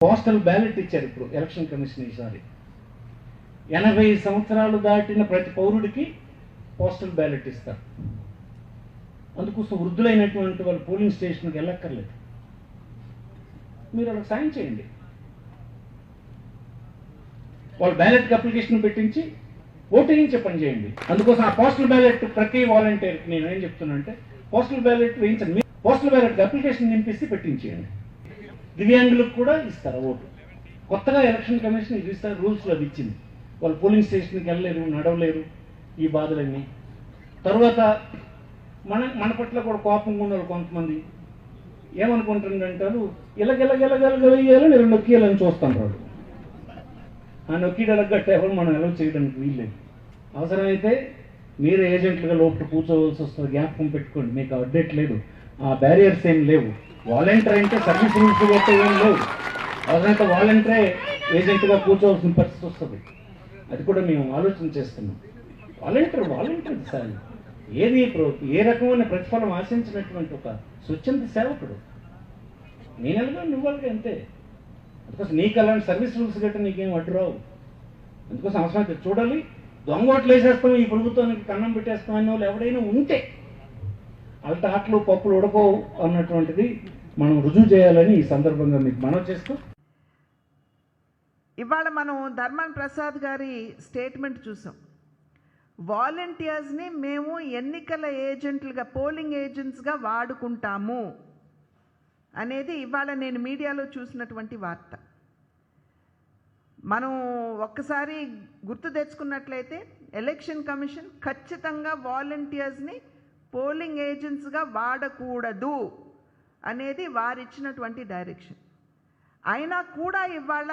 Postal ballot ఇచ్చారు ఇప్పుడు election commission ఈసారి. 80 సంవత్సరాలు దాటిన ప్రతి పౌరుడికి పోస్టల్ బ్యాలెట్ ఇస్తారు. అందుకోసం వృద్ధులైనటువంటి వాళ్ళు పోలింగ్ స్టేషన్కి వెళ్ళక్కర్లేదు. మీరు వాళ్ళకి సాయం చేయండి. వాళ్ళు బ్యాలెట్కి అప్లికేషన్ పెట్టించి ఓటు వేయించే పని చేయండి. అందుకోసం ఆ పోస్టల్ బ్యాలెట్ ప్రతి వాలంటీర్కి నేను ఏం చెప్తున్నా అంటే, పోస్టల్ బ్యాలెట్ వేయించండి. పోస్టల్ బ్యాలెట్కి అప్లికేషన్ నింపిస్తే పెట్టించేయండి. దివ్యాంగులకు కూడా ఇస్తారు ఓటు. కొత్తగా ఎలక్షన్ కమిషన్ ఇది ఇస్తారు, రూల్స్లో అది ఇచ్చింది. వాళ్ళు పోలింగ్ స్టేషన్కి వెళ్ళలేరు, నడవలేరు, ఈ బాధలన్నీ. తర్వాత మన పట్ల కూడా కోపంగా ఉన్న వాళ్ళు కొంతమంది ఏమనుకుంటారంటారు, ఇలాగెలగెలగెలగెయ్యాలని మీరు నొక్కియాలని చూస్తాను వాళ్ళు. ఆ నొక్కిడలగట్ట ఎవరు మనం ఎలా చేయడానికి వీల్లేదు. అవసరమైతే మీరే ఏజెంట్లుగా లోపల కూర్చోవలసి వస్తుంది. జ్ఞాపకం పెట్టుకోండి, మీకు అప్డేట్ లేదు, ఆ బ్యారియర్స్ ఏం లేవు. వాలంటీర్ అంటే సర్వీస్ రూల్స్ గట్టే ఏం లేవు. అవసరమైతే వాలంటీరే ఏజెంట్గా కూర్చోవలసిన పరిస్థితి వస్తుంది. అది కూడా మేము ఆలోచన చేస్తున్నాం. వాలంటీర్ సార్ ఏది ఏ రకమైన ప్రతిఫలం ఆశించినటువంటి ఒక స్వచ్ఛంద సేవకుడు. నేను ఎలాగో నువ్వుగా అంతే. అందుకోసం నీకు అలాంటి సర్వీస్ రూల్స్ గట్రా నీకేం అడ్డు రావు. అందుకోసం అవసరమైతే చూడాలి. దొంగ ఓట్లు వేసేస్తాం, ఈ ప్రభుత్వానికి కన్నం పెట్టేస్తాం అనే వాళ్ళు ఎవడైనా ఉంటే వాళ్ళ ఆటలు పప్పులు ఉడకవు అన్నటువంటిది మనం రుజువు చేయాలని ఈ సందర్భంగా మీకు మనవి చేస్తూ, ఇవాళ మనం ధర్మాన ప్రసాద్ గారి స్టేట్మెంట్ చూసాం. వాలంటీర్స్ని మేము ఎన్నికల ఏజెంట్లుగా, పోలింగ్ ఏజెంట్స్గా వాడుకుంటాము అనేది ఇవాళ నేను మీడియాలో చూసినటువంటి వార్త. మనం ఒక్కసారి గుర్తు తెచ్చుకున్నట్లయితే ఎలక్షన్ కమిషన్ ఖచ్చితంగా వాలంటీర్స్ని పోలింగ్ ఏజెంట్స్గా వాడకూడదు అనేది వారిచ్చినటువంటి డైరెక్షన్. అయినా కూడా ఇవాళ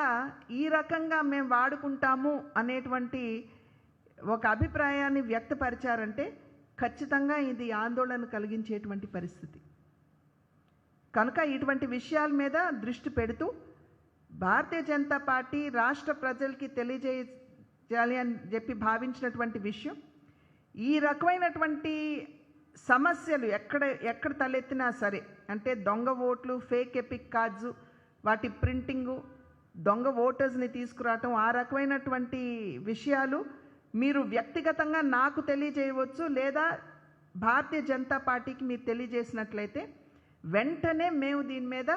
ఈ రకంగా మేము వాడుకుంటాము అనేటువంటి ఒక అభిప్రాయాన్ని వ్యక్తపరిచారంటే ఖచ్చితంగా ఇది ఆందోళన కలిగించేటువంటి పరిస్థితి. కనుక ఇటువంటి విషయాల మీద దృష్టి పెడుతూ భారతీయ జనతా పార్టీ రాష్ట్ర ప్రజలకి తెలియజేయాలి అని చెప్పి భావించినటువంటి విషయం, ఈ రకమైనటువంటి సమస్యలు ఎక్కడ తలెత్తినా సరే, అంటే దొంగ ఓట్లు, ఫేక్ ఎపిక్ కార్డ్స్, వాటి ప్రింటింగు, దొంగ ఓటర్స్ని తీసుకురావటం, ఆ రకమైనటువంటి విషయాలు మీరు వ్యక్తిగతంగా నాకు తెలియజేయవచ్చు, లేదా భారతీయ జనతా పార్టీకి మీరు తెలియజేసినట్లయితే వెంటనే మేము దీని మీద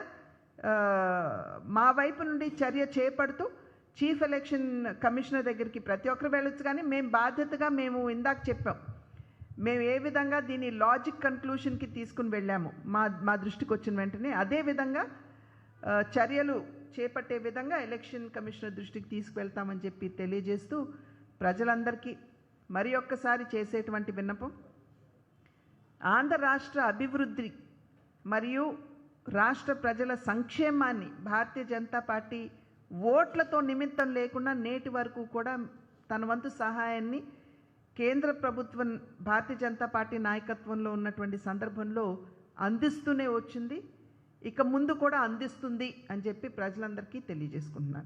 మా వైపు నుండి చర్య చేపడుతూ చీఫ్ ఎలక్షన్ కమిషనర్ దగ్గరికి ప్రతి ఒక్కరు వెళ్ళొచ్చు. కానీ మేము బాధ్యతగా మేము ఇందాక చెప్పాం, మేము ఏ విధంగా దీన్ని లాజిక్ కన్క్లూషన్కి తీసుకుని వెళ్ళాము మా దృష్టికి వచ్చిన వెంటనే అదేవిధంగా చర్యలు చేపట్టే విధంగా ఎలక్షన్ కమిషనర్ దృష్టికి తీసుకువెళ్తామని చెప్పి తెలియజేస్తూ, ప్రజలందరికీ మరి ఒక్కసారి చేసేటువంటి విన్నపం, ఆంధ్ర రాష్ట్ర అభివృద్ధి మరియు రాష్ట్ర ప్రజల సంక్షేమాన్ని భారతీయ జనతా పార్టీ ఓట్లతో నిమిత్తం లేకుండా నేటి వరకు కూడా తన వంతు సహాయాన్ని కేంద్ర ప్రభుత్వం భారతీయ జనతా పార్టీ నాయకత్వంలో ఉన్నటువంటి సందర్భంలో అందిస్తూనే వచ్చింది, ఇక ముందు కూడా అందిస్తుంది అని చెప్పి ప్రజలందరికీ తెలియజేసుకుంటున్నాను.